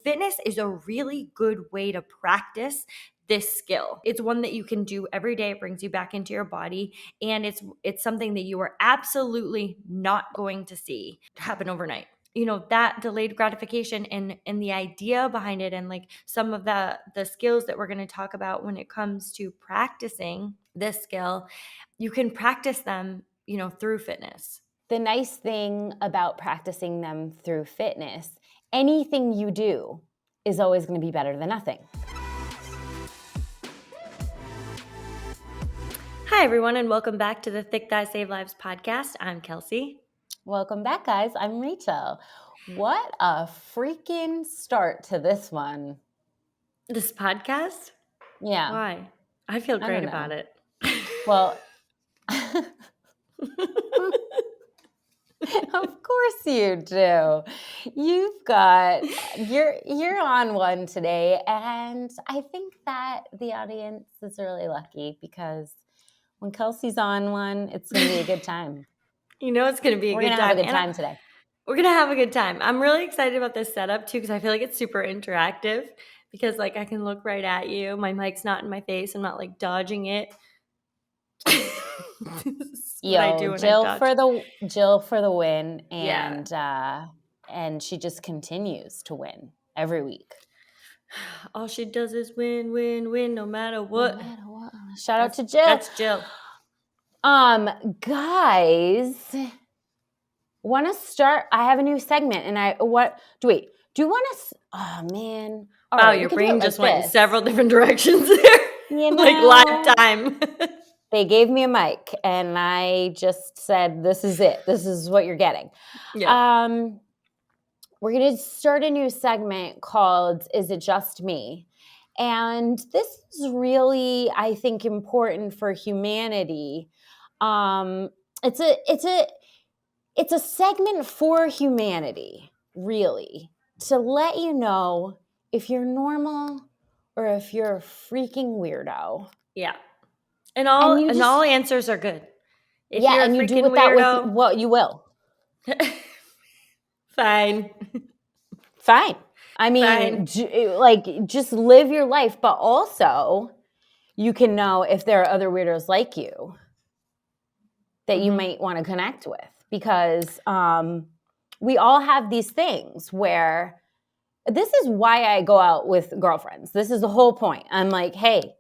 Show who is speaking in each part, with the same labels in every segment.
Speaker 1: Fitness is a really good way to practice this skill. It's one that you can do every day. It brings you back into your body, and it's something that you are absolutely not going to see happen overnight. That delayed gratification and the idea behind it, and like some of the skills that we're going to talk about when it comes to practicing this skill, you can practice them, through fitness.
Speaker 2: The nice thing about practicing them through fitness, anything you do is always going to be better than nothing.
Speaker 1: Hi, everyone, and welcome back to the Thick Thighs Save Lives podcast. I'm Kelsey.
Speaker 2: Welcome back, guys. I'm Rachael. What a freaking start to this one.
Speaker 1: This podcast?
Speaker 2: Yeah.
Speaker 1: Why? I feel great about it.
Speaker 2: Well, of course you do. You're on one today, and I think that the audience is really lucky because when Kelsey's on one, it's going to be a good time.
Speaker 1: It's going to be a good time.
Speaker 2: We're going to have a good time today.
Speaker 1: We're going to have a good time. I'm really excited about this setup too, because I feel like it's super interactive because I can look right at you. My mic's not in my face. I'm not dodging it.
Speaker 2: Jill for the win, and and she just continues to win every week.
Speaker 1: All she does is win, win, win, no matter what.
Speaker 2: Shout out to Jill.
Speaker 1: That's Jill.
Speaker 2: Guys, want to start? I have a new segment, and do you want to? Oh man!
Speaker 1: All wow, your brain just went in several different directions there. Live time.
Speaker 2: They gave me a mic, and I just said, "This is it. This is what you're getting." Yeah. We're going to start a new segment called "Is It Just Me?" And this is really, I think, important for humanity. It's a segment for humanity, really, to let you know if you're normal or if you're a freaking weirdo.
Speaker 1: Yeah. And all answers are good.
Speaker 2: If you're and you do with weirdo, that with what you will.
Speaker 1: Fine.
Speaker 2: I mean, just live your life, but also you can know if there are other weirdos like you that you might want to connect with, because we all have these things where this is why I go out with girlfriends. This is the whole point. I'm like, hey,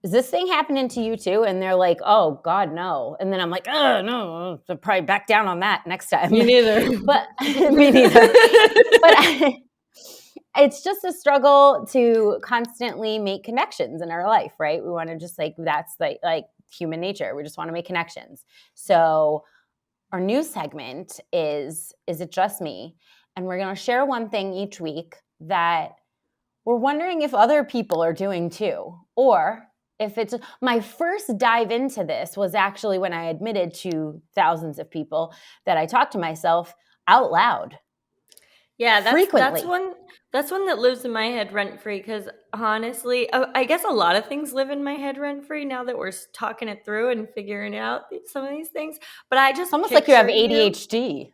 Speaker 2: is this thing happening to you too? And they're like, oh, God, no. And then I'm like, oh, no, I'll probably back down on that next time.
Speaker 1: Me neither.
Speaker 2: Me neither. But it's just a struggle to constantly make connections in our life, right? We want to just that's like human nature. We just want to make connections. So our new segment is It Just Me? And we're going to share one thing each week that we're wondering if other people are doing too, or if it's my first dive into this was actually when I admitted to thousands of people that I talk to myself out loud.
Speaker 1: Yeah, that's one that lives in my head rent free, because honestly, I guess a lot of things live in my head rent free now that we're talking it through and figuring out some of these things. But I just
Speaker 2: almost like you have ADHD.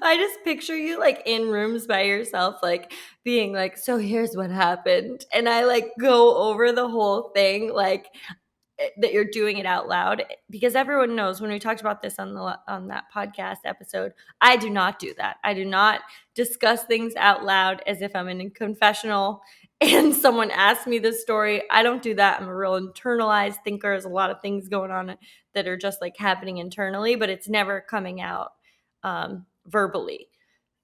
Speaker 1: I just picture you in rooms by yourself, being so here's what happened, and I go over the whole thing that you're doing it out loud, because everyone knows when we talked about this on that podcast episode, I do not do that. I do not discuss things out loud as if I'm in a confessional and someone asks me this story. I don't do that. I'm a real internalized thinker. There's a lot of things going on that are just happening internally, but it's never coming out verbally.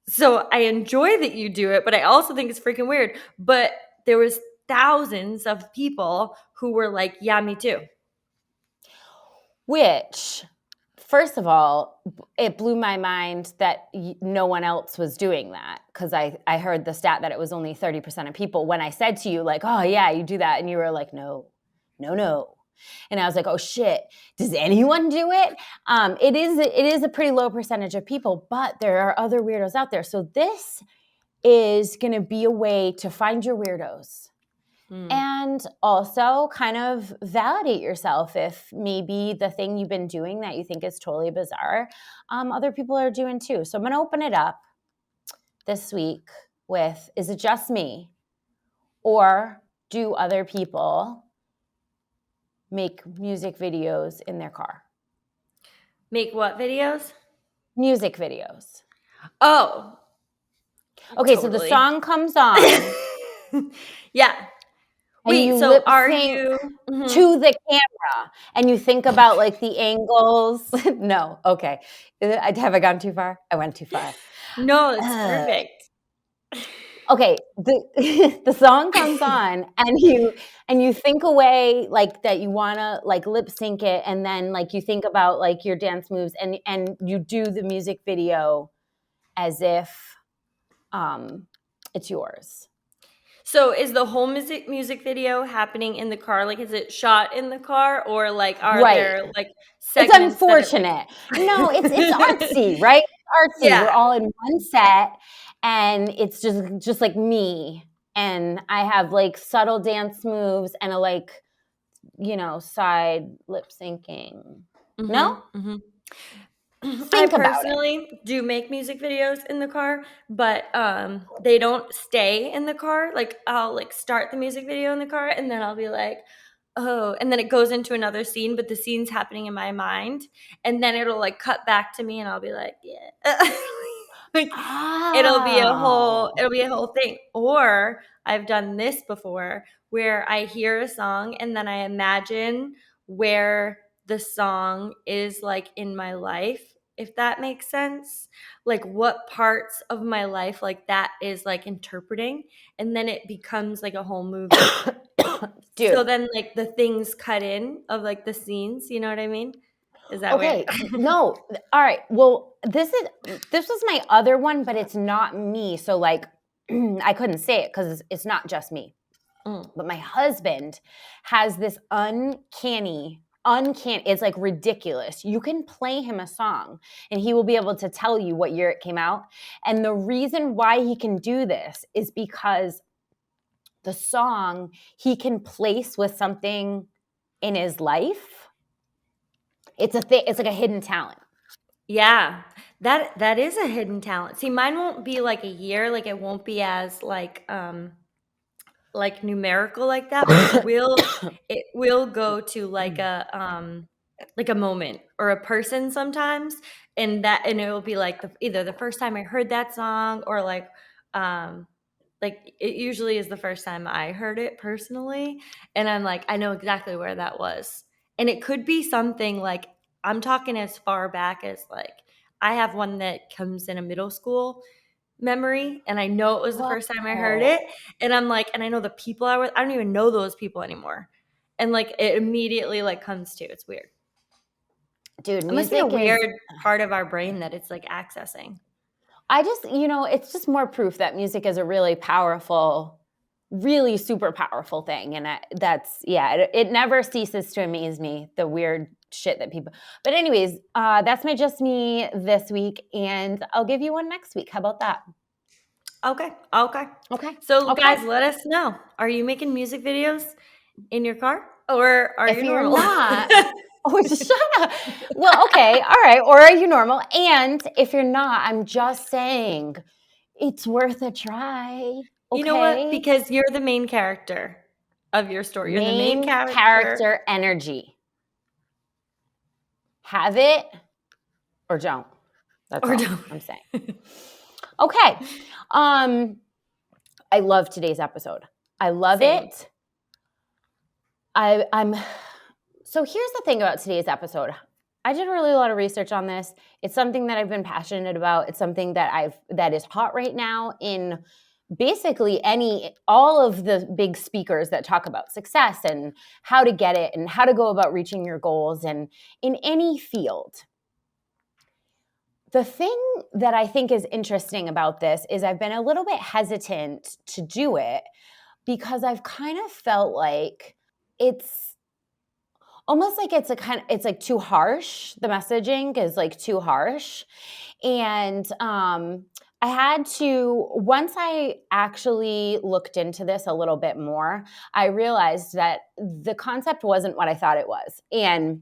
Speaker 1: So I enjoy that you do it, but I also think it's freaking weird. But there was thousands of people who were like, yeah, me too.
Speaker 2: Which, first of all, it blew my mind that no one else was doing that, because I heard the stat that it was only 30% of people. When I said to you, oh, yeah, you do that. And you were like, no. And I was like, oh, shit, does anyone do it? It is a pretty low percentage of people, but there are other weirdos out there. So this is going to be a way to find your weirdos, And also kind of validate yourself if maybe the thing you've been doing that you think is totally bizarre, other people are doing too. So I'm going to open it up this week with, is it just me? Or do other people make music videos in their car?
Speaker 1: Make what videos?
Speaker 2: Music videos.
Speaker 1: Oh.
Speaker 2: Okay,
Speaker 1: totally.
Speaker 2: So the song comes on.
Speaker 1: Yeah.
Speaker 2: And
Speaker 1: Wait,
Speaker 2: you
Speaker 1: so
Speaker 2: lip
Speaker 1: are
Speaker 2: sync
Speaker 1: you
Speaker 2: to the camera and you think about like the angles. No, okay. Have I gone too far? I went too far.
Speaker 1: No, it's perfect.
Speaker 2: Okay, the song comes on and you think away like that you want to like lip sync it, and then like you think about like your dance moves and you do the music video as if it's yours.
Speaker 1: So is the whole music video happening in the car? Like, is it shot in the car, or like are there like
Speaker 2: It's
Speaker 1: segments that it like?
Speaker 2: unfortunate. No, it's artsy, right? It's artsy. We're
Speaker 1: Yeah.
Speaker 2: all in one set, and it's just like me, and I have like subtle dance moves and a like, side lip syncing. No?
Speaker 1: I
Speaker 2: Think about it.
Speaker 1: personally do make music videos in the car, but they don't stay in the car. Like, I'll like start the music video in the car, and then I'll be like, oh, and then it goes into another scene, but the scene's happening in my mind, and then it'll like cut back to me, and I'll be like, yeah. Like, it'll be a whole thing. Or I've done this before where I hear a song and then I imagine where the song is like in my life, if that makes sense. Like what parts of my life like that is like interpreting, and then it becomes like a whole movie.
Speaker 2: Dude.
Speaker 1: So then like the things cut in of like the scenes, you know what I mean? Is that
Speaker 2: Okay.
Speaker 1: weird?
Speaker 2: No. All right. Well, this was my other one, but it's not me. So like I couldn't say it because it's not just me. But my husband has this uncanny, it's like ridiculous. You can play him a song and he will be able to tell you what year it came out. And the reason why he can do this is because the song he can place with something in his life. It's like a hidden talent.
Speaker 1: Yeah, that is a hidden talent. See, mine won't be like a year, like it won't be as like numerical like that, but it will go to like a moment or a person sometimes, and it will be like either the first time I heard that song, or like it usually is the first time I heard it personally, and I'm like, I know exactly where that was. And it could be something like, I'm talking as far back as like, I have one that comes in a middle school memory, and I know it was the first time I heard it, and I'm like, and I know the people I don't even know those people anymore. And like it immediately like comes to, it's weird.
Speaker 2: Dude,
Speaker 1: It must be a weird part of our brain that it's like accessing.
Speaker 2: I just, it's just more proof that music is a really powerful, really super powerful thing. And it never ceases to amaze me, the weird shit that people, but anyways, that's my just me this week. And I'll give you one next week. How about that?
Speaker 1: Okay. So
Speaker 2: Okay.
Speaker 1: guys, let us know. Are you making music videos in your car, or are you normal?
Speaker 2: You're not, oh, shut up. Well, okay. All right. Or are you normal? And if you're not, I'm just saying it's worth a try. Okay?
Speaker 1: You know what? Because you're the main character of your story. You're the main
Speaker 2: character energy. Have it or don't. That's all I'm saying. Okay. I love today's episode. I love it. So here's the thing about today's episode. I did really a lot of research on this. It's something that I've been passionate about. It's something that is hot right now in basically all of the big speakers that talk about success and how to get it and how to go about reaching your goals, and in any field. The thing that I think is interesting about this is I've been a little bit hesitant to do it because I've kind of felt like it's almost like it's like too harsh. The messaging is like too harsh. And I had to, once I actually looked into this a little bit more, I realized that the concept wasn't what I thought it was, and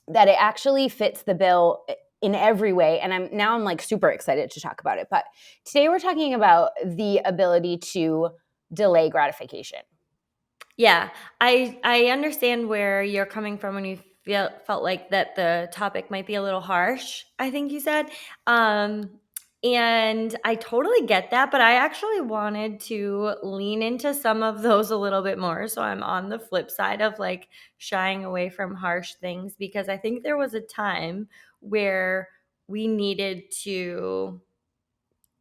Speaker 2: that it actually fits the bill in every way. And I'm like super excited to talk about it. But today we're talking about the ability to delay gratification.
Speaker 1: Yeah, I understand where you're coming from when you felt like that the topic might be a little harsh, I think you said. And I totally get that, but I actually wanted to lean into some of those a little bit more. So I'm on the flip side of like shying away from harsh things, because I think there was a time where we needed to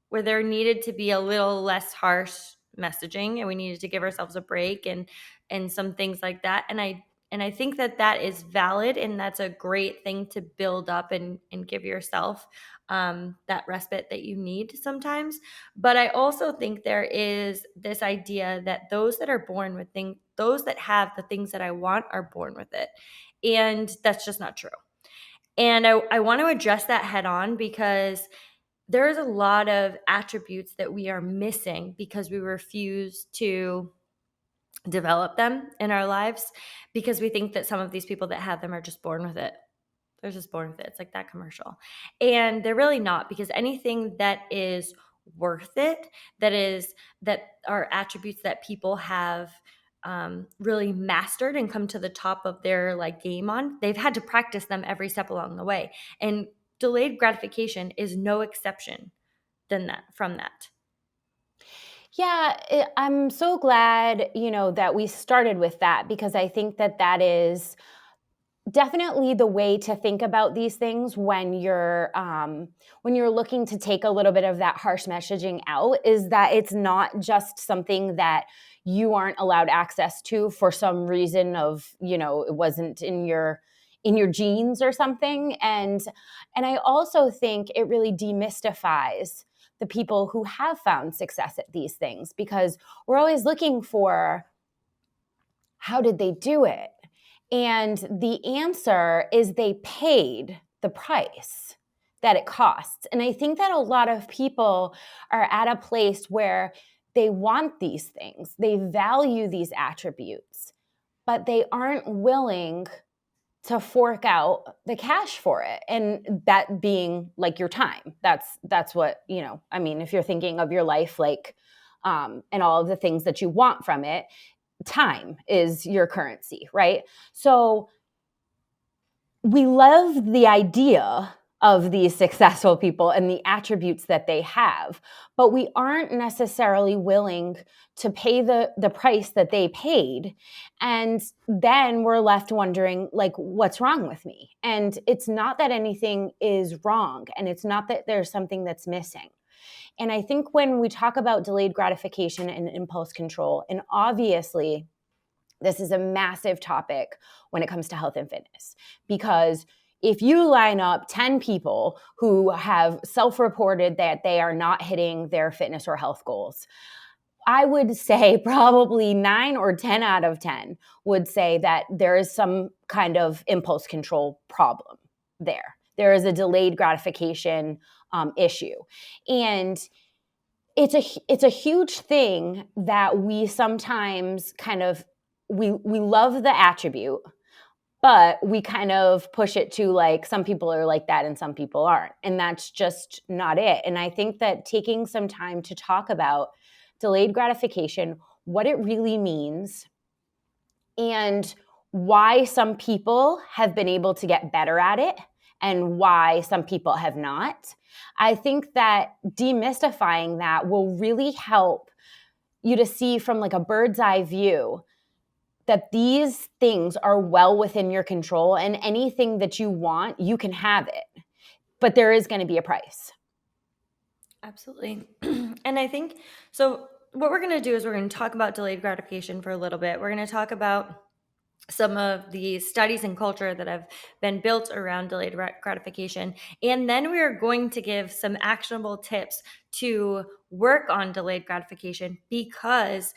Speaker 1: where there needed to be a little less harsh messaging, and we needed to give ourselves a break and some things like that. And I think that that is valid, and that's a great thing to build up and give yourself that respite that you need sometimes. But I also think there is this idea that those that are born with things, those that have the things that I want, are born with it, and that's just not true. And I want to address that head on, because there's a lot of attributes that we are missing because we refuse to develop them in our lives, because we think that some of these people that have them are just born with it. They're just born with it. It's like that commercial. And they're really not, because anything that is worth it, that are attributes that people have really mastered and come to the top of their like game on, they've had to practice them every step along the way. And delayed gratification is no exception than that from that.
Speaker 2: Yeah, I'm so glad, that we started with that, because I think that that is definitely the way to think about these things when you're looking to take a little bit of that harsh messaging out, is that it's not just something that you aren't allowed access to for some reason of, it wasn't in your genes or something. And I also think it really demystifies the people who have found success at these things, because we're always looking for, how did they do it? And the answer is they paid the price that it costs. And I think that a lot of people are at a place where they want these things, they value these attributes, but they aren't willing to fork out the cash for it. And that being like your time. That's what, I mean, if you're thinking of your life, like, and all of the things that you want from it, time is your currency, right? So we love the idea of these successful people and the attributes that they have, but we aren't necessarily willing to pay the price that they paid. And then we're left wondering, like, what's wrong with me? And it's not that anything is wrong, and it's not that there's something that's missing. And I think when we talk about delayed gratification and impulse control, and obviously this is a massive topic when it comes to health and fitness, because if you line up 10 people who have self-reported that they are not hitting their fitness or health goals, I would say probably 9 or 10 out of 10 would say that there is some kind of impulse control problem there. There is a delayed gratification issue. And it's a huge thing that we sometimes kind of, we love the attribute, but we kind of push it to, like, some people are like that and some people aren't. And that's just not it. And I think that taking some time to talk about delayed gratification, what it really means, and why some people have been able to get better at it and why some people have not. I think that demystifying that will really help you to see from like a bird's eye view that these things are well within your control, and anything that you want, you can have it. But there is going to be a price.
Speaker 1: Absolutely. And I think so. What we're going to do is we're going to talk about delayed gratification for a little bit. We're going to talk about some of the studies and culture that have been built around delayed gratification. And then we are going to give some actionable tips to work on delayed gratification, because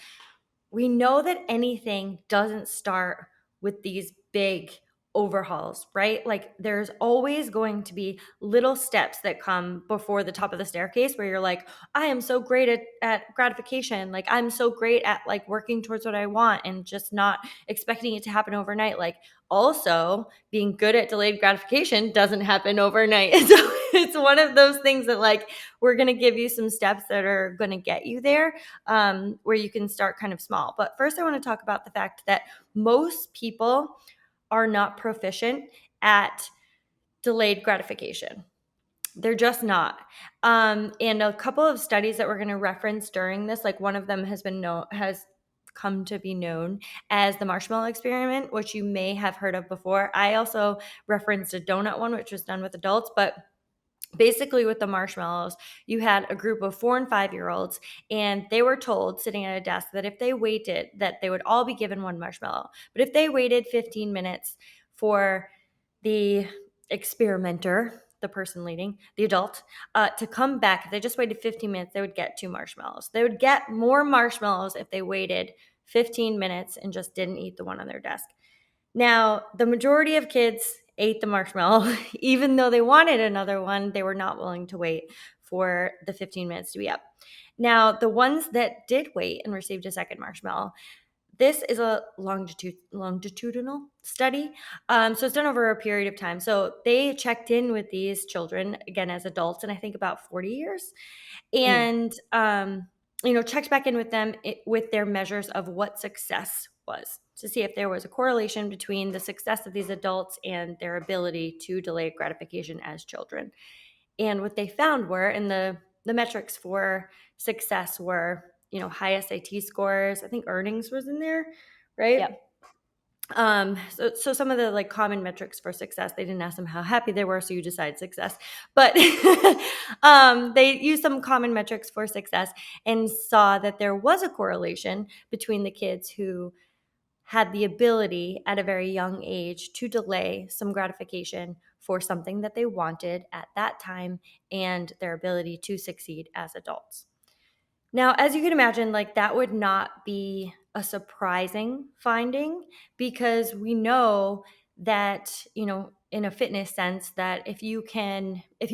Speaker 1: we know that anything doesn't start with these big overhauls, right? Like there's always going to be little steps that come before the top of the staircase where you're like, I am so great at gratification. Like I'm so great at like working towards what I want and just not expecting it to happen overnight. Like also being good at delayed gratification doesn't happen overnight. So it's one of those things that like we're going to give you some steps that are going to get you there, where you can start kind of small. But first I want to talk about the fact that most people are not proficient at delayed gratification. They're just not. And a couple of studies that we're going to reference during this, like one of them has come to be known as the marshmallow experiment, which you may have heard of before. I also referenced a donut one, which was done with adults, but basically with the marshmallows, you had a group of 4 and 5-year-olds, and they were told sitting at a desk that if they waited, that they would all be given one marshmallow. But if they waited 15 minutes for the experimenter, the person leading, the adult, to come back, if they just waited 15 minutes, they would get 2 marshmallows. They would get more marshmallows if they waited 15 minutes and just didn't eat the one on their desk. Now, the majority of kids ate the marshmallow. Even though they wanted another one, they were not willing to wait for the 15 minutes to be up. Now, the ones that did wait and received a second marshmallow, this is a longitudinal study. So it's done over a period of time. So they checked in with these children, again, as adults, and I think about 40 years. And, checked back in with them with their measures of what success was, to see if there was a correlation between the success of these adults and their ability to delay gratification as children. And what they found were, and the metrics for success were, high SAT scores. I think earnings was in there, right?
Speaker 2: Yep.
Speaker 1: So some of the like common metrics for success, they didn't ask them how happy they were, so you decide success. But they used some common metrics for success and saw that there was a correlation between the kids who had the ability at a very young age to delay some gratification for something that they wanted at that time and their ability to succeed as adults. Now, as you can imagine, like that would not be a surprising finding, because we know that, in a fitness sense, that if you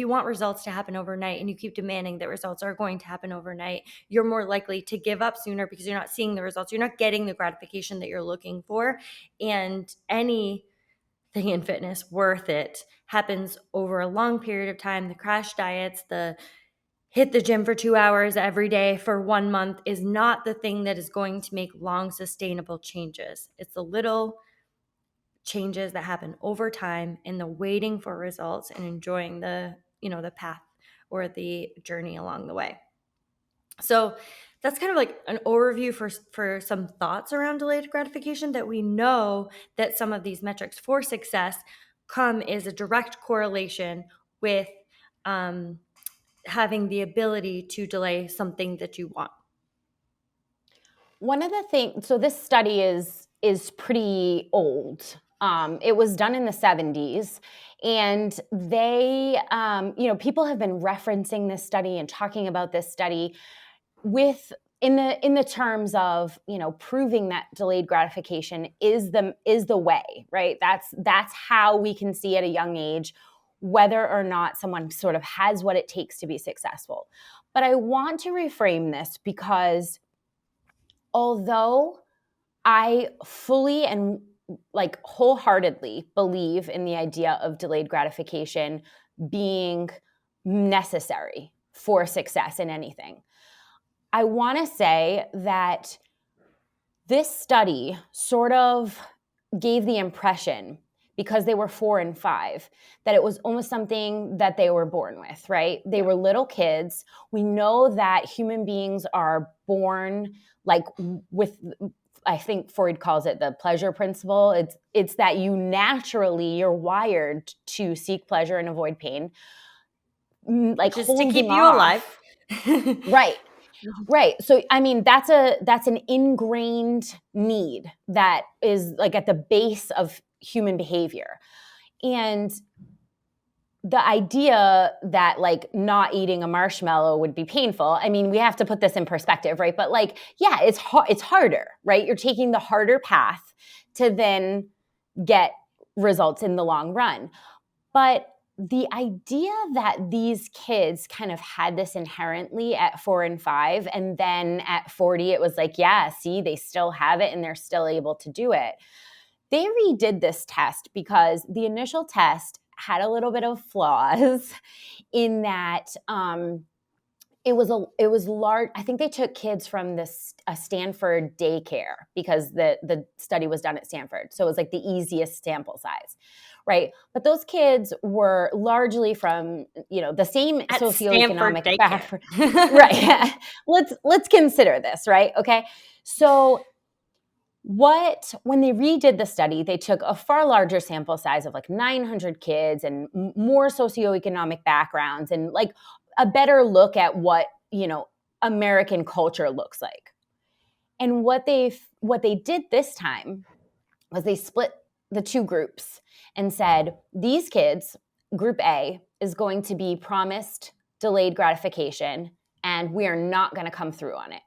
Speaker 1: want results to happen overnight and you keep demanding that results are going to happen overnight, you're more likely to give up sooner because you're not seeing the results. You're not getting the gratification that you're looking for. And anything in fitness worth it happens over a long period of time. The crash diets, the hit the gym for 2 hours every day for 1 month is not the thing that is going to make long sustainable changes. It's the little changes that happen over time in the waiting for results and enjoying the path or the journey along the way. So that's kind of like an overview for some thoughts around delayed gratification, that we know that some of these metrics for success come as a direct correlation with having the ability to delay something that you want.
Speaker 2: One of the things, so this study is pretty old. It was done in the 70s, and they, people have been referencing this study and talking about this study in the terms of, proving that delayed gratification is the way, right? That's how we can see at a young age whether or not someone sort of has what it takes to be successful. But I want to reframe this, because although I fully and like wholeheartedly believe in the idea of delayed gratification being necessary for success in anything, I want to say that this study sort of gave the impression, because they were 4 and 5, that it was almost something that they were born with, right? They were little kids. We know that human beings are born like with, I think Freud calls it the pleasure principle. It's that you're wired to seek pleasure and avoid pain. Like
Speaker 1: just to keep you alive.
Speaker 2: Right. So, I mean, that's an ingrained need that is like at the base of human behavior. And the idea that like not eating a marshmallow would be painful, I mean, we have to put this in perspective, right? But like, yeah, it's harder, right? You're taking the harder path to then get results in the long run. But the idea that these kids kind of had this inherently at 4 and 5, and then at 40, it was like, yeah, see, they still have it and they're still able to do it. They redid this test because the initial test had a little bit of flaws in that it was large. I think they took kids from a Stanford daycare because the study was done at Stanford. So it was like the easiest sample size, right? But those kids were largely from, the same
Speaker 1: At Stanford
Speaker 2: socioeconomic
Speaker 1: daycare.
Speaker 2: background. Right. Let's consider this, right? Okay. So when they redid the study, they took a far larger sample size of like 900 kids and more socioeconomic backgrounds and like a better look at what, American culture looks like. And what they did this time was they split the two groups and said, these kids, group A, is going to be promised delayed gratification, and we are not going to come through on it.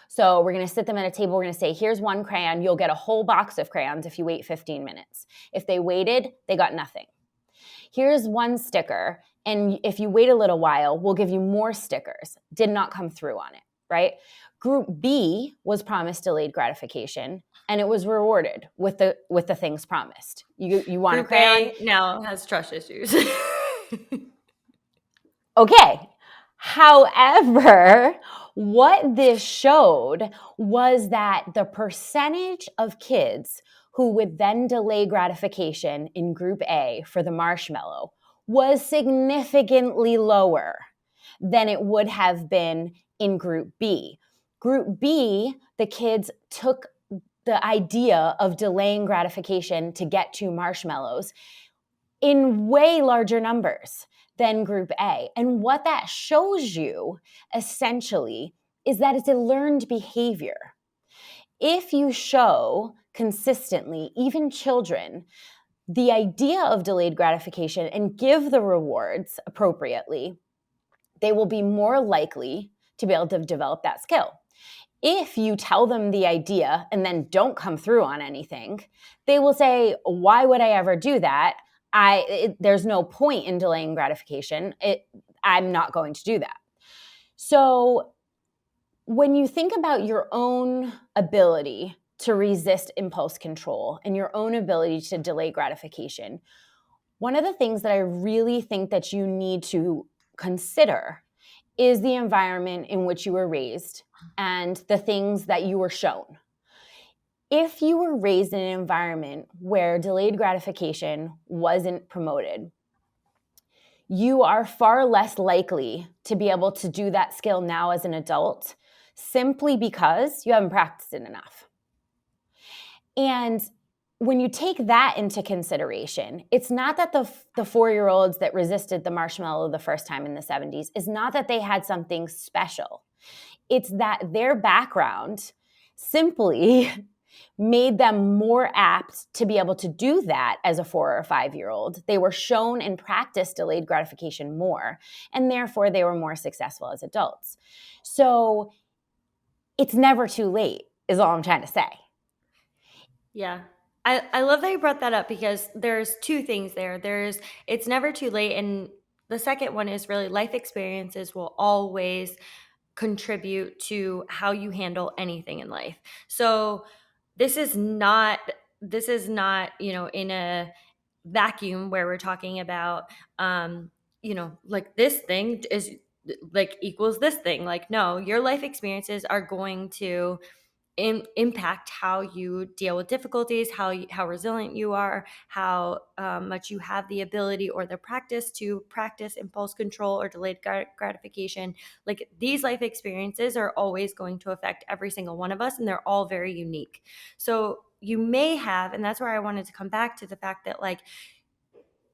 Speaker 2: So we're going to sit them at a table. We're going to say, here's one crayon. You'll get a whole box of crayons if you wait 15 minutes. If they waited, they got nothing. Here's one sticker. And if you wait a little while, we'll give you more stickers. Did not come through on it, right? Group B was promised delayed gratification, and it was rewarded with the things promised. You want
Speaker 1: Group
Speaker 2: a crayon?
Speaker 1: A now has trust issues.
Speaker 2: Okay. However, what this showed was that the percentage of kids who would then delay gratification in group A for the marshmallow was significantly lower than it would have been in group B. Group B, the kids took the idea of delaying gratification to get to marshmallows in way larger numbers than group A. And what that shows you essentially is that it's a learned behavior. If you show consistently, even children, the idea of delayed gratification and give the rewards appropriately, they will be more likely to be able to develop that skill. If you tell them the idea and then don't come through on anything, they will say, why would I ever do that? There's no point in delaying gratification. I'm not going to do that. So when you think about your own ability to resist impulse control and your own ability to delay gratification, one of the things that I really think that you need to consider is the environment in which you were raised and the things that you were shown. If you were raised in an environment where delayed gratification wasn't promoted, you are far less likely to be able to do that skill now as an adult simply because you haven't practiced it enough. And when you take that into consideration, it's not that the 4-year-olds that resisted the marshmallow the first time in the 70s, is not that they had something special. It's that their background simply made them more apt to be able to do that as a 4 or 5-year-old. They were shown and practiced delayed gratification more, and therefore they were more successful as adults. So it's never too late, is all I'm trying to say.
Speaker 1: Yeah. I love that you brought that up because there's two things there. It's never too late. And the second one is really life experiences will always contribute to how you handle anything in life. So this is not, in a vacuum where we're talking about, like this thing is like equals this thing. Like, no, your life experiences are going to impact how you deal with difficulties, how resilient you are, how much you have the ability or the practice to practice impulse control or delayed gratification. Like these life experiences are always going to affect every single one of us, and they're all very unique. So you may have, and that's where I wanted to come back to the fact that like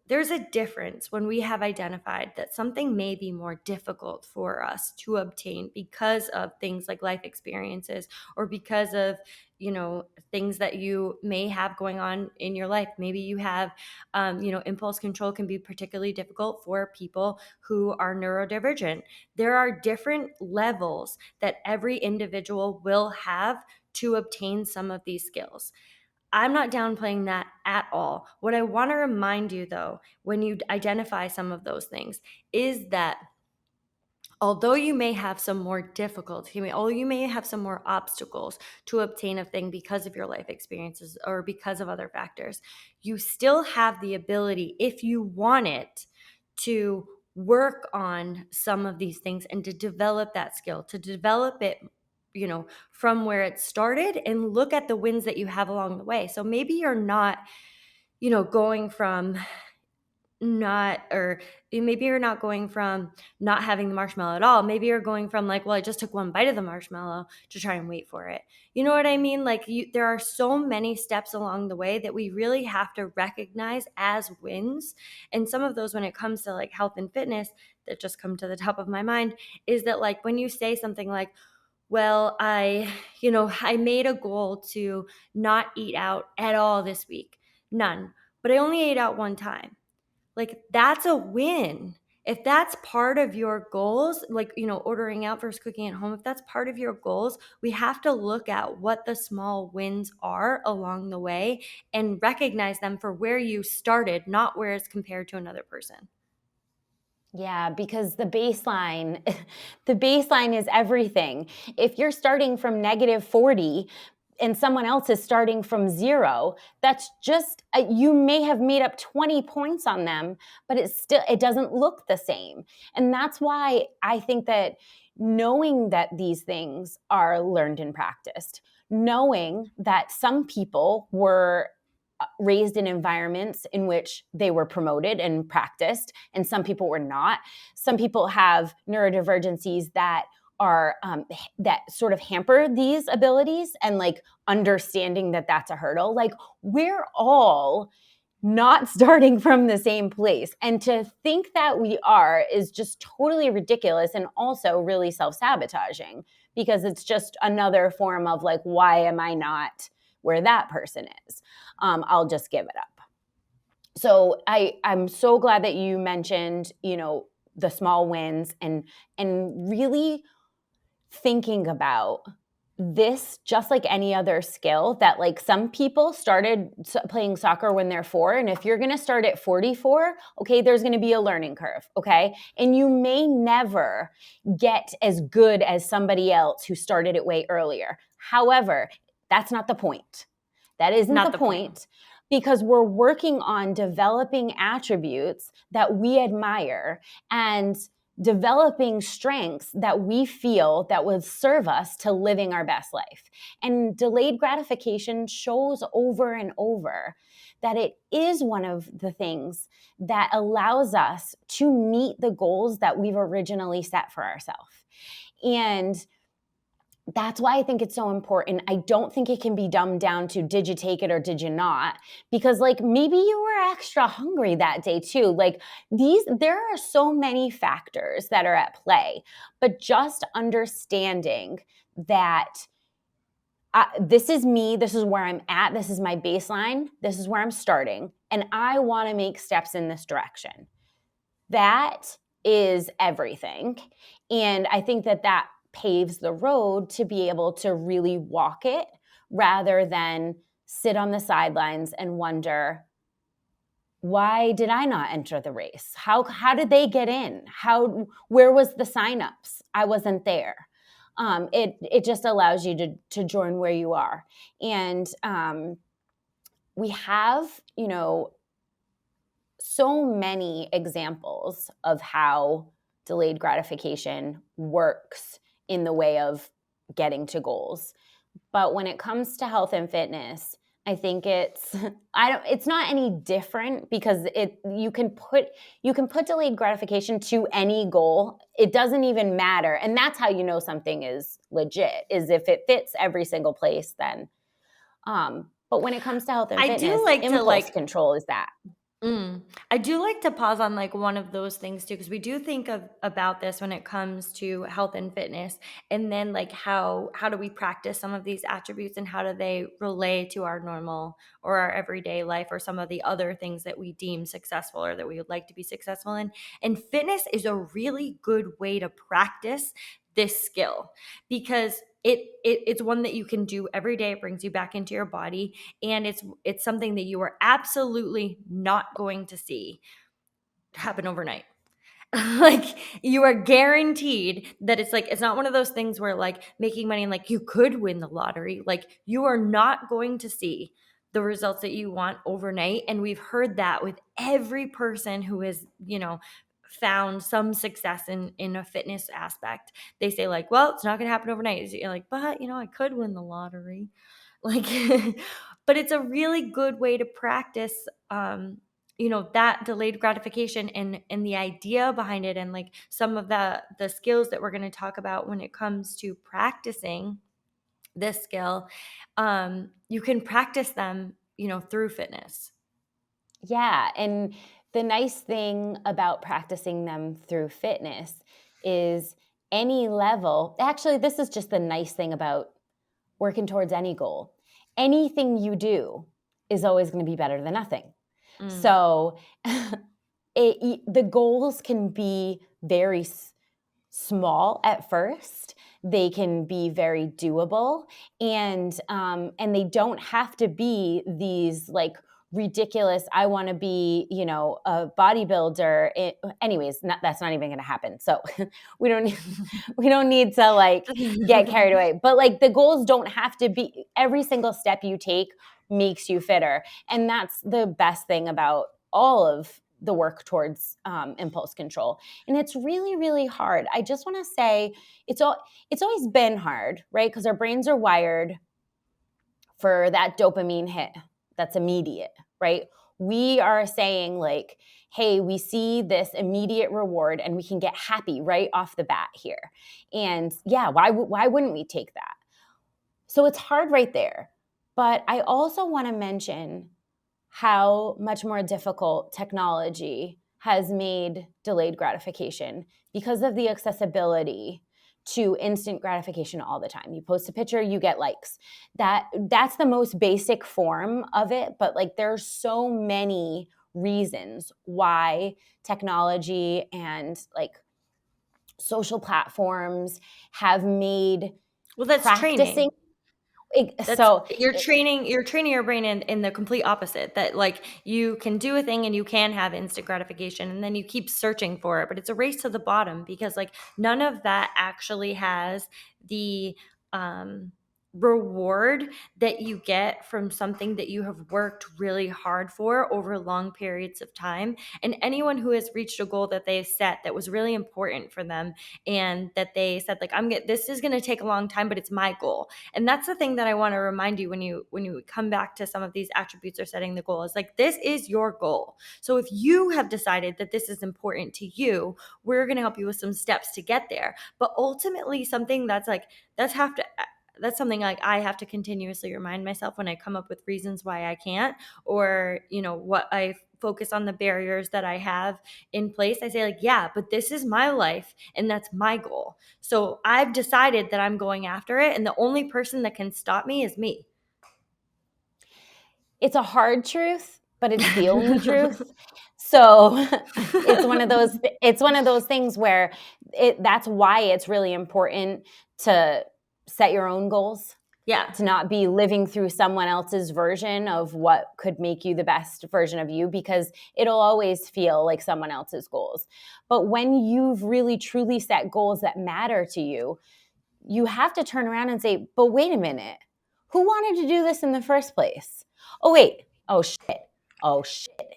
Speaker 1: there's a difference when we have identified that something may be more difficult for us to obtain because of things like life experiences or because of, things that you may have going on in your life. Maybe you have, impulse control can be particularly difficult for people who are neurodivergent. There are different levels that every individual will have to obtain some of these skills. I'm not downplaying that at all. What I want to remind you, though, when you identify some of those things, is that although you may have some more difficulty, although you may have some more obstacles to obtain a thing because of your life experiences or because of other factors, you still have the ability, if you want it, to work on some of these things and to develop that skill, to develop it, from where it started, and look at the wins that you have along the way. So maybe you're not, going from not, or maybe you're not going from not having the marshmallow at all. Maybe you're going from like, well, I just took one bite of the marshmallow to try and wait for it. You know what I mean? Like, there are so many steps along the way that we really have to recognize as wins. And some of those, when it comes to like health and fitness, that just come to the top of my mind, is that like when you say something like, well, I made a goal to not eat out at all this week, none, but I only ate out one time. Like, that's a win. If that's part of your goals, like, ordering out versus cooking at home, if that's part of your goals, we have to look at what the small wins are along the way and recognize them for where you started, not where it's compared to another person.
Speaker 2: Yeah, because the baseline, the baseline is everything. If you're starting from -40 and someone else is starting from 0, that's just, you may have made up 20 points on them, but it doesn't look the same. And that's why I think that knowing that these things are learned and practiced, knowing that some people were raised in environments in which they were promoted and practiced, and some people were not. Some people have neurodivergencies that are that sort of hamper these abilities, and like understanding that that's a hurdle. Like, we're all not starting from the same place, and to think that we are is just totally ridiculous, and also really self-sabotaging, because it's just another form of like, why am I not where that person is? I'll just give it up. So I'm so glad that you mentioned, the small wins, and really thinking about this just like any other skill, that like some people started playing soccer when they're 4. And if you're going to start at 44, okay, there's going to be a learning curve. Okay. And you may never get as good as somebody else who started it way earlier. However, that's not the point. That isn't
Speaker 1: Not
Speaker 2: the
Speaker 1: the
Speaker 2: point, because we're working on developing attributes that we admire and developing strengths that we feel that will serve us to living our best life. And delayed gratification shows over and over that it is one of the things that allows us to meet the goals that we've originally set for ourselves. And that's why I think it's so important. I don't think it can be dumbed down to, did you take it or did you not? Because like, maybe you were extra hungry that day too. Like, there are so many factors that are at play, but just understanding that this is me, this is where I'm at, this is my baseline, this is where I'm starting, and I want to make steps in this direction. That is everything. And I think that paves the road to be able to really walk it, rather than sit on the sidelines and wonder, why did I not enter the race? How did they get in? Where was the signups? I wasn't there. It just allows you to join where you are. And we have, so many examples of how delayed gratification works in the way of getting to goals. But when it comes to health and fitness, I think it's not any different, because you can put delayed gratification to any goal. It doesn't even matter. And that's how you know something is legit, is if it fits every single place then. But when it comes to health and fitness, impulse control is that.
Speaker 1: I do like to pause on like one of those things too, because we do think about this when it comes to health and fitness, and then like how do we practice some of these attributes, and how do they relate to our normal or our everyday life, or some of the other things that we deem successful or that we would like to be successful in. And fitness is a really good way to practice this skill, because it's one that you can do every day. It brings you back into your body, and it's something that you are absolutely not going to see happen overnight. Like, you are guaranteed that it's not one of those things where like making money and like you could win the lottery. Like, you are not going to see the results that you want overnight. And we've heard that with every person who has, found some success in a fitness aspect. They say like, well, it's not going to happen overnight. You're like, but I could win the lottery. Like, but it's a really good way to practice that delayed gratification, and the idea behind it, and like some of the skills that we're going to talk about when it comes to practicing this skill. You can practice them through fitness.
Speaker 2: Yeah. And the nice thing about practicing them through fitness is any level. Actually, this is just the nice thing about working towards any goal. Anything you do is always going to be better than nothing. So the goals can be very small at first. They can be very doable, and they don't have to be these like ridiculous, I want to be, a bodybuilder. Anyways, that's not even going to happen. So we don't need to like get carried away. But like the goals don't have to be, every single step you take makes you fitter. And that's the best thing about all of the work towards impulse control. And it's really, really hard. I just want to say it's always been hard, right? Because our brains are wired for that dopamine hit that's immediate, right? We are saying like, hey, we see this immediate reward and we can get happy right off the bat here. And yeah, why wouldn't we take that? So it's hard right there. But I also want to mention how much more difficult technology has made delayed gratification because of the accessibility to instant gratification all the time. You post a picture, you get likes. That's the most basic form of it, but like there's so many reasons why technology and like social platforms have made
Speaker 1: that's
Speaker 2: practicing
Speaker 1: training.
Speaker 2: So
Speaker 1: you're training your brain in the complete opposite, that like you can do a thing and you can have instant gratification, and then you keep searching for it, but it's a race to the bottom, because like none of that actually has the reward that you get from something that you have worked really hard for over long periods of time. And anyone who has reached a goal that they set that was really important for them, and that they said like, this is going to take a long time, but it's my goal. And that's the thing that I want to remind you when you come back to some of these attributes or setting the goal, is like, this is your goal. So if you have decided that this is important to you, we're going to help you with some steps to get there. But ultimately, something that's something like I have to continuously remind myself when I come up with reasons why I can't, or what I focus on the barriers that I have in place. I say like, yeah, but this is my life and that's my goal. So I've decided that I'm going after it, and the only person that can stop me is me.
Speaker 2: It's a hard truth, but it's the only truth. So it's one of those things where that's why it's really important to set your own goals.
Speaker 1: Yeah.
Speaker 2: To not be living through someone else's version of what could make you the best version of you, because it'll always feel like someone else's goals. But when you've really truly set goals that matter to you, you have to turn around and say, but wait a minute, who wanted to do this in the first place? Oh, wait. Oh, shit.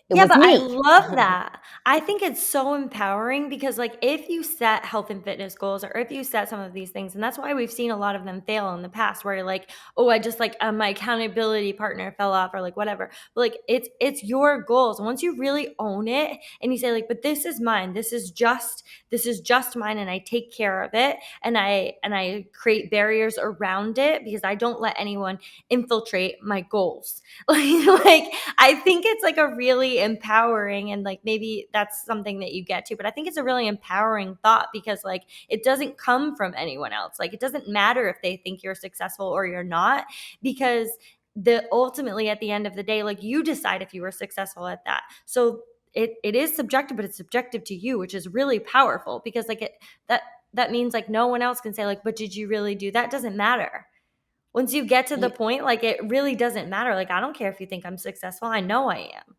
Speaker 2: It was
Speaker 1: but
Speaker 2: me.
Speaker 1: I love that. I think it's so empowering, because like if you set health and fitness goals, or if you set some of these things, and that's why we've seen a lot of them fail in the past, where you're like, oh, I just like my accountability partner fell off, or like whatever. But like it's your goals. And once you really own it and you say like, but this is mine, this is just mine, and I take care of it, and I create barriers around it, because I don't let anyone infiltrate my goals. Like I think it's like a really empowering, and like maybe that's something that you get to, but I think it's a really empowering thought, because like it doesn't come from anyone else. Like it doesn't matter if they think you're successful or you're not, because ultimately at the end of the day, like you decide if you were successful at that. So it is subjective, but it's subjective to you, which is really powerful, because like that means like no one else can say like, but did you really do that? Doesn't matter. Once you get to the point, like it really doesn't matter. Like I don't care if you think I'm successful. I know I am.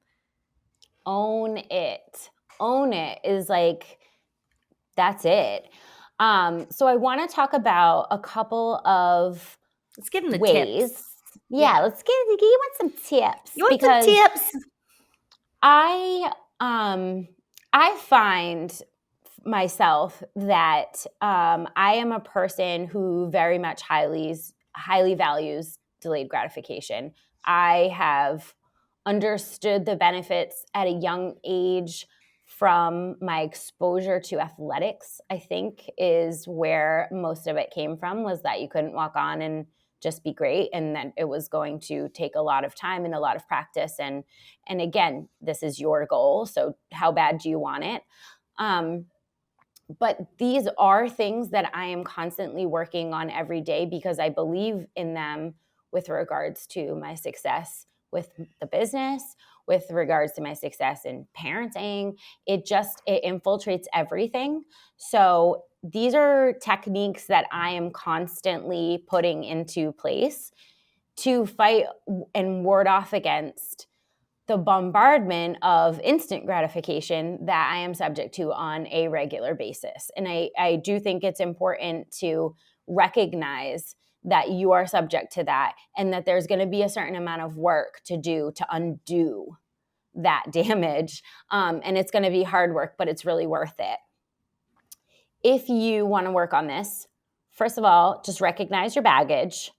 Speaker 2: Own it. Own it is like, that's it. So I want to talk about a couple of
Speaker 1: Let's give them the
Speaker 2: ways.
Speaker 1: tips.
Speaker 2: Yeah, let's give you want some tips.
Speaker 1: You want some tips?
Speaker 2: I find myself that I am a person who very much highly values delayed gratification. I have understood the benefits at a young age from my exposure to athletics. I think is where most of it came from, was that you couldn't walk on and just be great, and that it was going to take a lot of time and a lot of practice, and again, this is your goal, so how bad do you want it? But these are things that I am constantly working on every day because I believe in them with regards to my success with the business, with regards to my success in parenting. It infiltrates everything. So these are techniques that I am constantly putting into place to fight and ward off against the bombardment of instant gratification that I am subject to on a regular basis. And I do think it's important to recognize that you are subject to that, and that there's going to be a certain amount of work to do to undo that damage. And it's going to be hard work, but it's really worth it. If you want to work on this, first of all, just recognize your baggage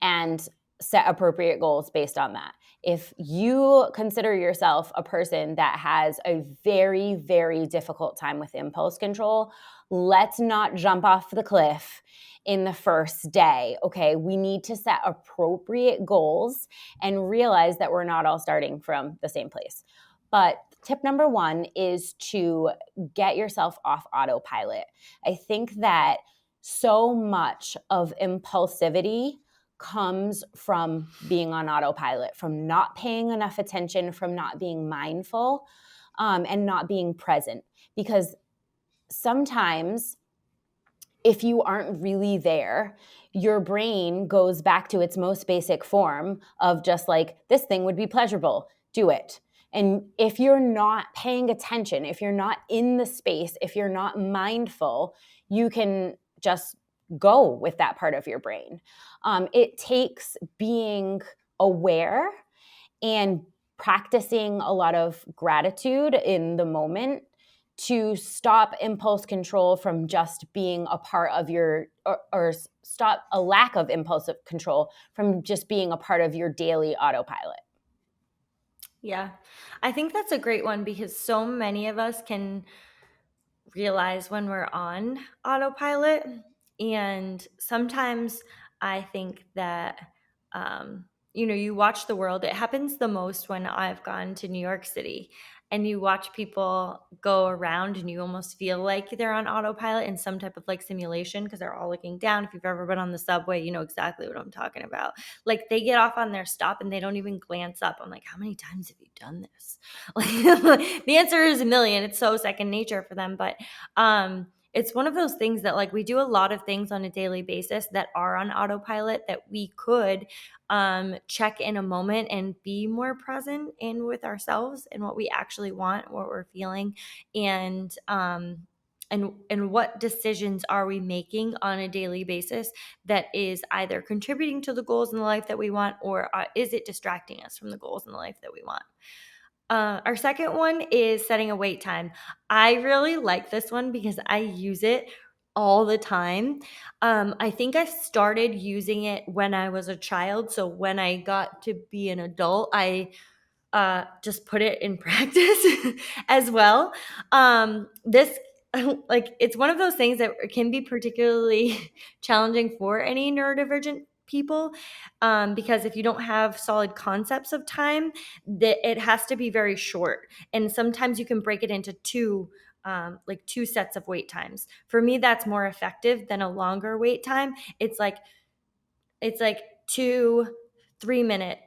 Speaker 2: and set appropriate goals based on that. If you consider yourself a person that has a very, very difficult time with impulse control, let's not jump off the cliff in the first day, okay? We need to set appropriate goals and realize that we're not all starting from the same place. But tip number one is to get yourself off autopilot. I think that so much of impulsivity comes from being on autopilot, from not paying enough attention, from not being mindful, and not being present. Because sometimes if you aren't really there, your brain goes back to its most basic form of just like, this thing would be pleasurable, do it. And if you're not paying attention, if you're not in the space, if you're not mindful, you can just go with that part of your brain. It takes being aware and practicing a lot of gratitude in the moment to stop impulse control from just being a part of your, or stop a lack of impulsive control from just being a part of your daily autopilot.
Speaker 1: Yeah, I think that's a great one because so many of us can realize when we're on autopilot. And sometimes I think that, you watch the world. It happens the most when I've gone to New York City and you watch people go around and you almost feel like they're on autopilot in some type of like simulation because they're all looking down. If you've ever been on the subway, you know exactly what I'm talking about. Like they get off on their stop and they don't even glance up. I'm like, how many times have you done this? Like the answer is a million. It's so second nature for them. But it's one of those things that like we do a lot of things on a daily basis that are on autopilot that we could check in a moment and be more present in with ourselves and what we actually want, what we're feeling, and what decisions are we making on a daily basis that is either contributing to the goals in the life that we want, or is it distracting us from the goals in the life that we want? Our second one is setting a wait time. I really like this one because I use it all the time. I think I started using it when I was a child. So when I got to be an adult, I just put it in practice as well. This like it's one of those things that can be particularly challenging for any neurodivergent people, because if you don't have solid concepts of time, that it has to be very short, and sometimes you can break it into two sets of wait times. For me, that's more effective than a longer wait time. It's like 2 3-minute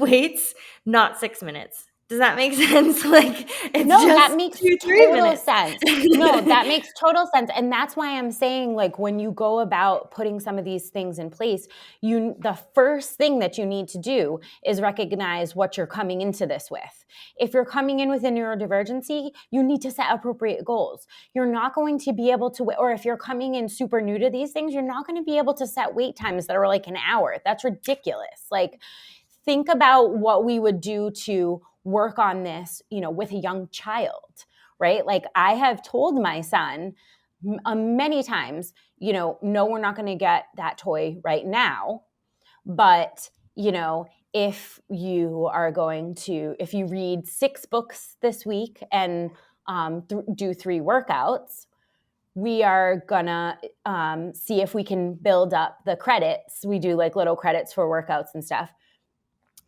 Speaker 1: waits, not 6 minutes. Does that make sense? Like, it's
Speaker 2: No, that
Speaker 1: just
Speaker 2: makes
Speaker 1: 2-3
Speaker 2: total
Speaker 1: minutes.
Speaker 2: sense. No, that makes total sense. And that's why I'm saying, like, when you go about putting some of these things in place, the first thing that you need to do is recognize what you're coming into this with. If you're coming in with a neurodivergency, you need to set appropriate goals. You're not going to be able to, or if you're coming in super new to these things, you're not going to be able to set wait times that are like an hour. That's ridiculous. Like, think about what we would do to work on this, with a young child, right? Like, I have told my son many times, no, we're not going to get that toy right now. But, if you read 6 books this week and do 3 workouts, we are gonna see if we can build up the credits. We do like little credits for workouts and stuff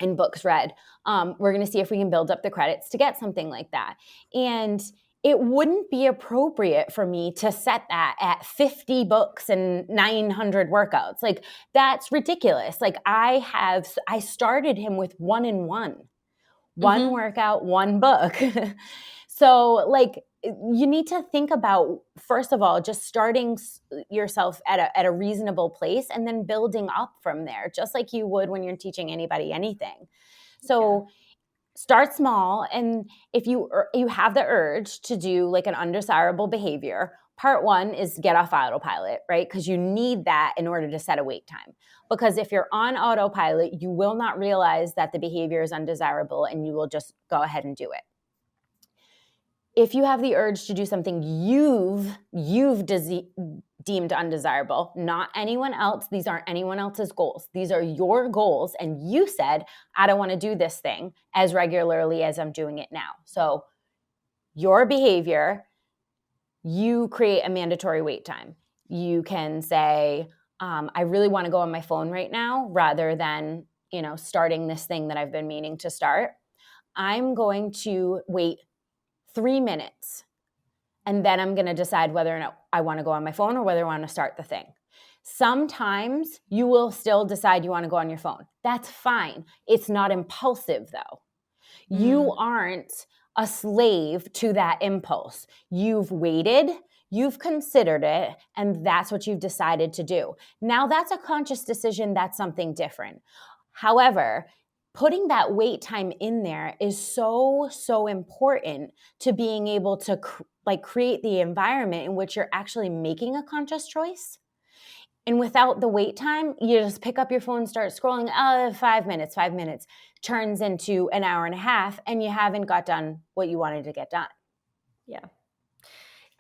Speaker 2: and books read. We're going to see if we can build up the credits to get something like that. And it wouldn't be appropriate for me to set that at 50 books and 900 workouts. Like, that's ridiculous. Like, I started him with 1 and 1. One workout, 1 book. So, like, you need to think about, first of all, just starting yourself at a reasonable place and then building up from there, just like you would when you're teaching anybody anything. So start small. And if you have the urge to do like an undesirable behavior, part 1 is get off autopilot, right? Because you need that in order to set a wait time. Because if you're on autopilot, you will not realize that the behavior is undesirable and you will just go ahead and do it. If you have the urge to do something you've deemed undesirable, not anyone else, these aren't anyone else's goals. These are your goals. And you said, I don't want to do this thing as regularly as I'm doing it now. So your behavior, you create a mandatory wait time. You can say, I really want to go on my phone right now rather than, starting this thing that I've been meaning to start. I'm going to wait 3 minutes, and then I'm going to decide whether or not I want to go on my phone or whether I want to start the thing. Sometimes you will still decide you want to go on your phone. That's fine. It's not impulsive, though. You aren't a slave to that impulse. You've waited, you've considered it, and that's what you've decided to do. Now, that's a conscious decision. That's something different. However, putting that wait time in there is so, so important to being able to create the environment in which you're actually making a conscious choice. And without the wait time, you just pick up your phone, start scrolling, 5 minutes turns into an hour and a half, and you haven't got done what you wanted to get done.
Speaker 1: Yeah.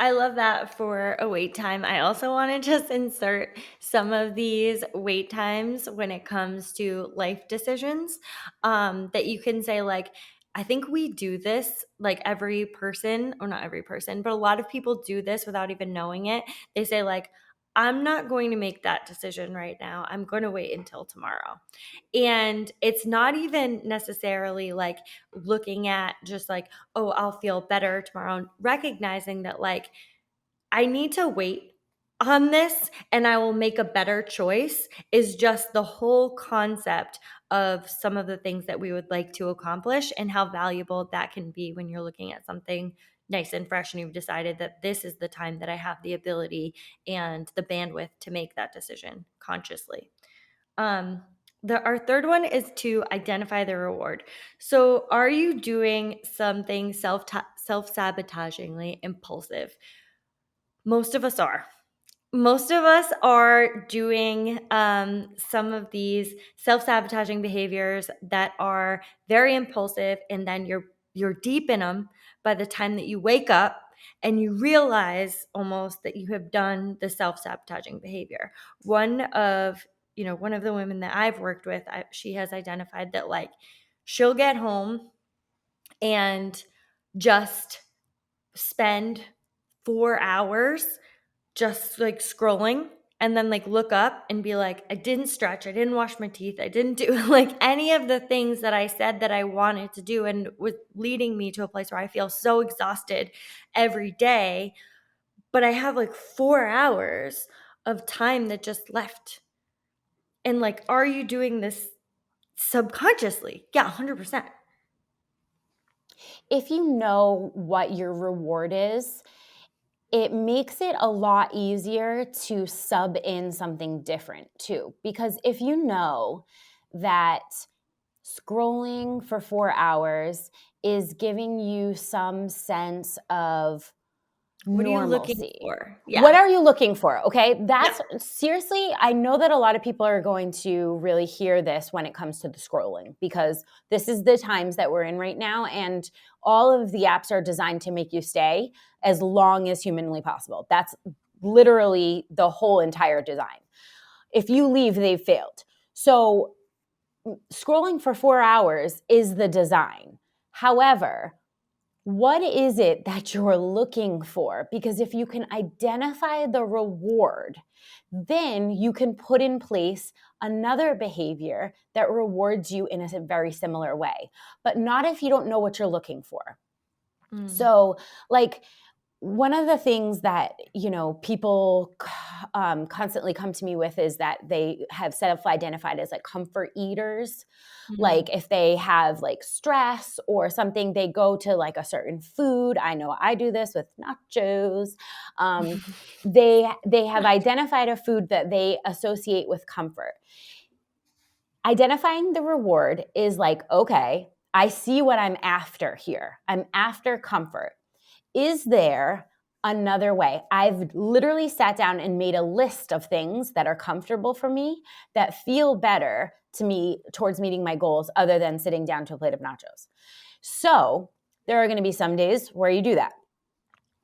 Speaker 1: I love that for a wait time. I also want to just insert some of these wait times when it comes to life decisions, that you can say, like, I think we do this, like every person, or not every person, but a lot of people do this without even knowing it. They say, like, I'm not going to make that decision right now. I'm going to wait until tomorrow. And it's not even necessarily like looking at just like, oh, I'll feel better tomorrow, recognizing that, like, I need to wait on this and I will make a better choice, is just the whole concept of some of the things that we would like to accomplish and how valuable that can be when you're looking at something nice and fresh and you've decided that this is the time that I have the ability and the bandwidth to make that decision consciously. Our third one is to identify the reward. So are you doing something self-sabotagingly impulsive? Most of us are. Most of us are doing some of these self-sabotaging behaviors that are very impulsive, and then you're deep in them by the time that you wake up and you realize almost that you have done the self-sabotaging behavior. One of the women that I've worked with, she has identified that, like, she'll get home and just spend 4 hours just like scrolling, and then like look up and be like, I didn't stretch, I didn't wash my teeth, I didn't do like any of the things that I said that I wanted to do, and was leading me to a place where I feel so exhausted every day. But I have like 4 hours of time that just left. And like, are you doing this subconsciously? Yeah, 100%.
Speaker 2: If you know what your reward is, it makes it a lot easier to sub in something different too. Because if you know that scrolling for 4 hours is giving you some sense of
Speaker 1: What are you looking
Speaker 2: normalcy.
Speaker 1: for?
Speaker 2: What
Speaker 1: Yeah.
Speaker 2: are you looking for? Okay.
Speaker 1: Yeah.
Speaker 2: That's seriously, I know that a lot of people are going to really hear this when it comes to the scrolling, because this is the times that we're in right now. And all of the apps are designed to make you stay as long as humanly possible. That's literally the whole entire design. If you leave, they've failed. So scrolling for 4 hours is the design. However, what is it that you're looking for? Because if you can identify the reward, then you can put in place another behavior that rewards you in a very similar way, but not if you don't know what you're looking for.
Speaker 1: Mm.
Speaker 2: So, like, one of the things that, people constantly come to me with is that they have self-identified as like comfort eaters.
Speaker 1: Mm.
Speaker 2: Like if they have like stress or something, they go to like a certain food. I know I do this with nachos. Um, they have identified a food that they associate with comfort. Identifying the reward is like, okay, I see what I'm after here. I'm after comfort. Is there another way? I've literally sat down and made a list of things that are comfortable for me, that feel better to me towards meeting my goals, other than sitting down to a plate of nachos. So there are going to be some days where you do that.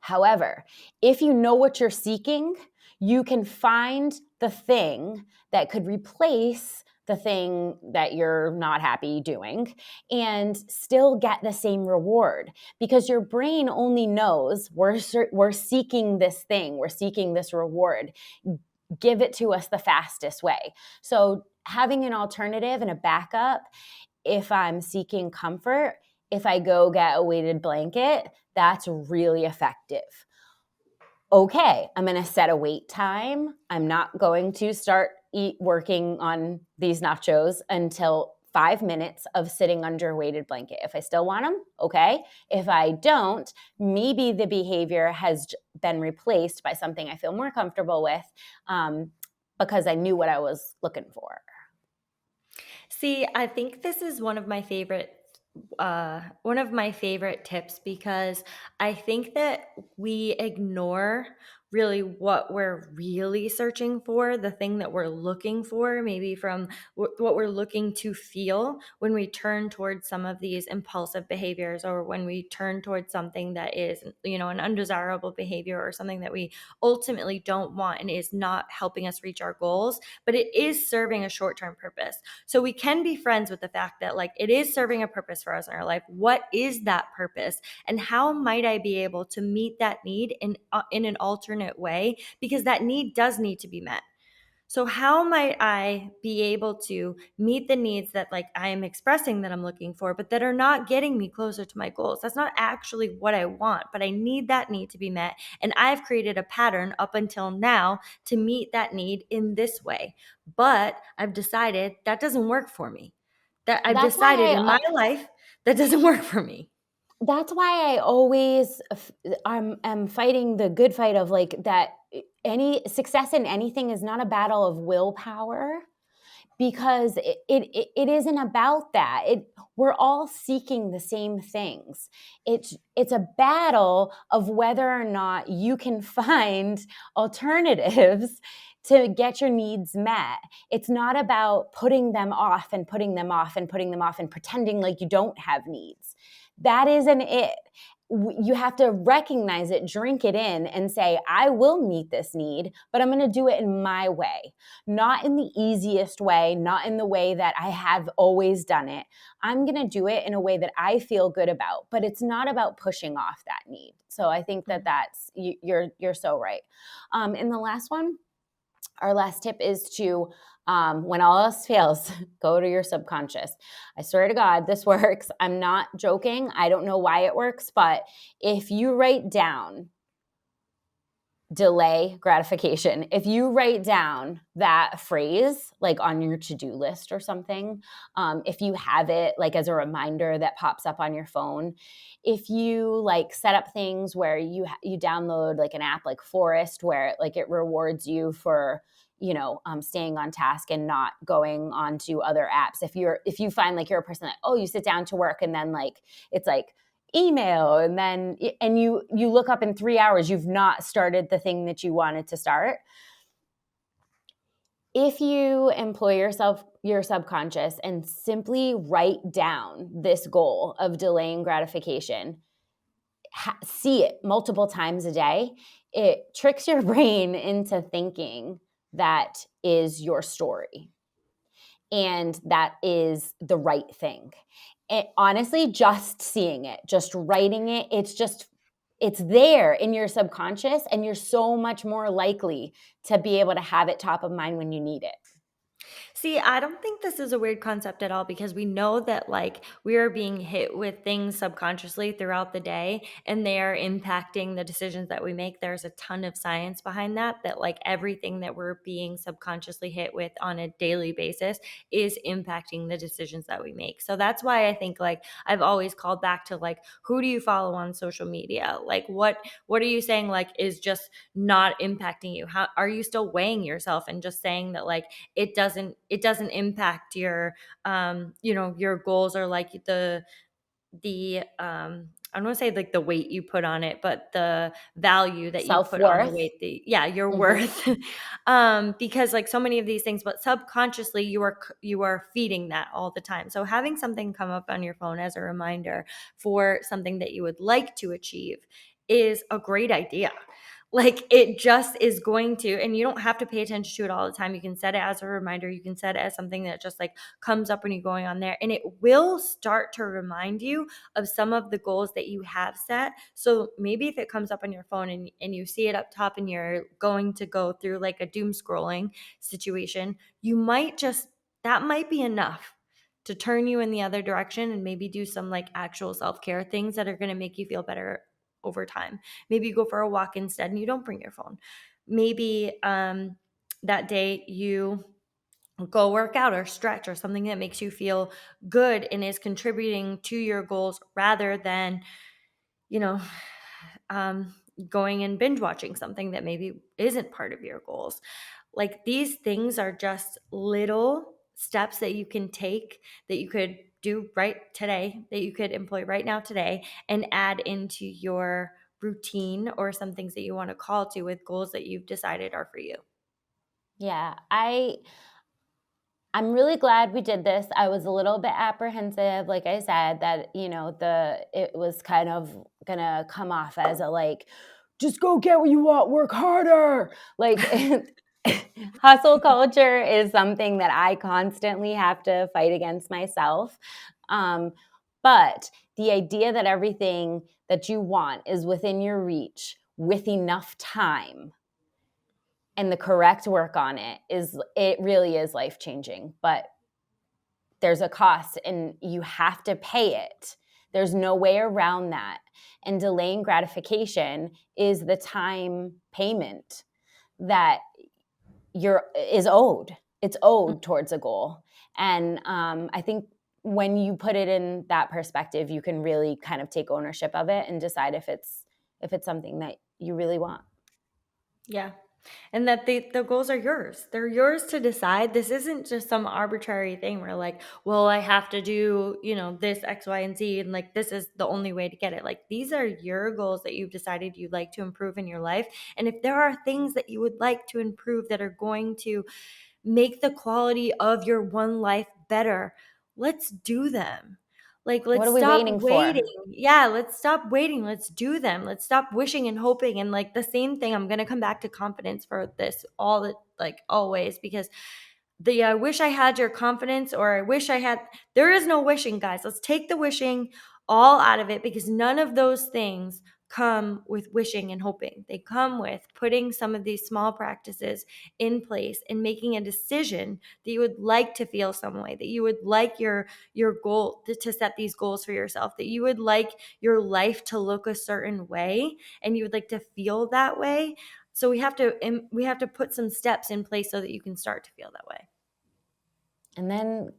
Speaker 2: However, if you know what you're seeking, you can find the thing that could replace the thing that you're not happy doing and still get the same reward, because your brain only knows we're seeking this thing, we're seeking this reward. Give it to us the fastest way. So having an alternative and a backup, if I'm seeking comfort, if I go get a weighted blanket, that's really effective. Okay, I'm going to set a wait time. I'm not going to start working on these nachos until 5 minutes of sitting under a weighted blanket. If I still want them, okay. If I don't, maybe the behavior has been replaced by something I feel more comfortable with, because I knew what I was looking for.
Speaker 1: See, I think this is one of my favorite tips, because I think that we ignore really what we're really searching for, the thing that we're looking for, maybe from what we're looking to feel when we turn towards some of these impulsive behaviors, or when we turn towards something that is, an undesirable behavior, or something that we ultimately don't want and is not helping us reach our goals, but it is serving a short-term purpose. So we can be friends with the fact that like it is serving a purpose for us in our life. What is that purpose? And how might I be able to meet that need in an alternate way? Because that need does need to be met. So how might I be able to meet the needs that like I am expressing that I'm looking for, but that are not getting me closer to my goals? That's not actually what I want, but I need that need to be met. And I've created a pattern up until now to meet that need in this way. But I've decided that doesn't work for me. That I've
Speaker 2: That's why
Speaker 1: decided
Speaker 2: I
Speaker 1: in my life that doesn't work for me.
Speaker 2: that's why I always am fighting the good fight of like that. Any success in anything is not a battle of willpower, because it isn't about that. We're all seeking the same things. It's a battle of whether or not you can find alternatives to get your needs met. It's not about putting them off and putting them off and putting them off and pretending like you don't have needs. That isn't it. You have to recognize it, drink it in, and say, I will meet this need, but I'm going to do it in my way, not in the easiest way, not in the way that I have always done it. I'm going to do it in a way that I feel good about, but it's not about pushing off that need. So I think that you're so right. And the last one, our last tip is to, when all else fails, go to your subconscious. I swear to God, this works. I'm not joking. I don't know why it works, but if you write down delay gratification. If you write down that phrase like on your to-do list or something, if you have it like as a reminder that pops up on your phone, if you like set up things where you download like an app like Forest where like it rewards you for staying on task and not going on to other apps. If you find like you're a person that, oh, you sit down to work and then like it's like email and you look up in 3 hours you've not started the thing that you wanted to start. If you employ your subconscious and simply write down this goal of delaying gratification, see it multiple times a day, it tricks your brain into thinking that is your story and that is the right thing. Honestly, just seeing it, just writing it, it's there in your subconscious, and you're so much more likely to be able to have it top of mind when you need it.
Speaker 1: See, I don't think this is a weird concept at all, because we know that like we are being hit with things subconsciously throughout the day and they are impacting the decisions that we make. There's a ton of science behind that like everything that we're being subconsciously hit with on a daily basis is impacting the decisions that we make. So that's why I think like I've always called back to like, who do you follow on social media? Like what are you saying like is just not impacting you? How are you still weighing yourself and just saying that like it doesn't impact your your goals, or like the I don't want to say like the weight you put on it, but the value that you put on the
Speaker 2: Self-worth.
Speaker 1: weight, your
Speaker 2: Mm-hmm.
Speaker 1: worth. Because like so many of these things, but subconsciously you are feeding that all the time. So having something come up on your phone as a reminder for something that you would like to achieve is a great idea. Like it just is going to, and you don't have to pay attention to it all the time. You can set it as a reminder. You can set it as something that just like comes up when you're going on there, and it will start to remind you of some of the goals that you have set. So maybe if it comes up on your phone and you see it up top and you're going to go through like a doom scrolling situation, that might be enough to turn you in the other direction and maybe do some like actual self-care things that are going to make you feel better over time. Maybe you go for a walk instead and you don't bring your phone. Maybe that day you go work out or stretch or something that makes you feel good and is contributing to your goals, rather than, you know, um, going and binge watching something that maybe isn't part of your goals. Like these things are just little steps that you can take, that you could do right today, that you could employ right now today, and add into your routine or some things that you want to call to with goals that you've decided are for you.
Speaker 2: Yeah, I'm really glad we did this. I was a little bit apprehensive, like I said, that it was kind of gonna come off as a like, just go get what you want, work harder. Like hustle culture is something that I constantly have to fight against myself. But the idea that everything that you want is within your reach with enough time and the correct work on it really is life-changing. But there's a cost and you have to pay it. There's no way around that. And delaying gratification is the time payment that is owed. It's owed towards a goal. And I think when you put it in that perspective, you can really kind of take ownership of it and decide if it's something that you really want.
Speaker 1: Yeah. And that the goals are yours. They're yours to decide. This isn't just some arbitrary thing where like, well, I have to do, this X, Y, and Z, and like this is the only way to get it. Like these are your goals that you've decided you'd like to improve in your life. And if there are things that you would like to improve that are going to make the quality of your one life better, let's do them. Like,
Speaker 2: What
Speaker 1: let's
Speaker 2: are we
Speaker 1: stop
Speaker 2: waiting
Speaker 1: waiting.
Speaker 2: for?
Speaker 1: Yeah, let's stop waiting. Let's do them. Let's stop wishing and hoping. And like the same thing, I'm going to come back to confidence for this like always, because I wish I had your confidence, or I wish I had, there is no wishing, guys. Let's take the wishing all out of it, because none of those things come with wishing and hoping. They come with putting some of these small practices in place and making a decision that you would like to feel some way, that you would like your goal to set these goals for yourself, that you would like your life to look a certain way and you would like to feel that way. So we have to put some steps in place so that you can start to feel that way.
Speaker 2: And then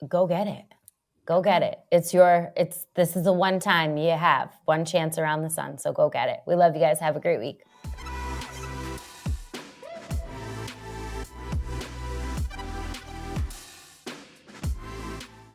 Speaker 2: go get it. Go get it. This is a one time you have one chance around the sun. So go get it. We love you guys. Have a great week.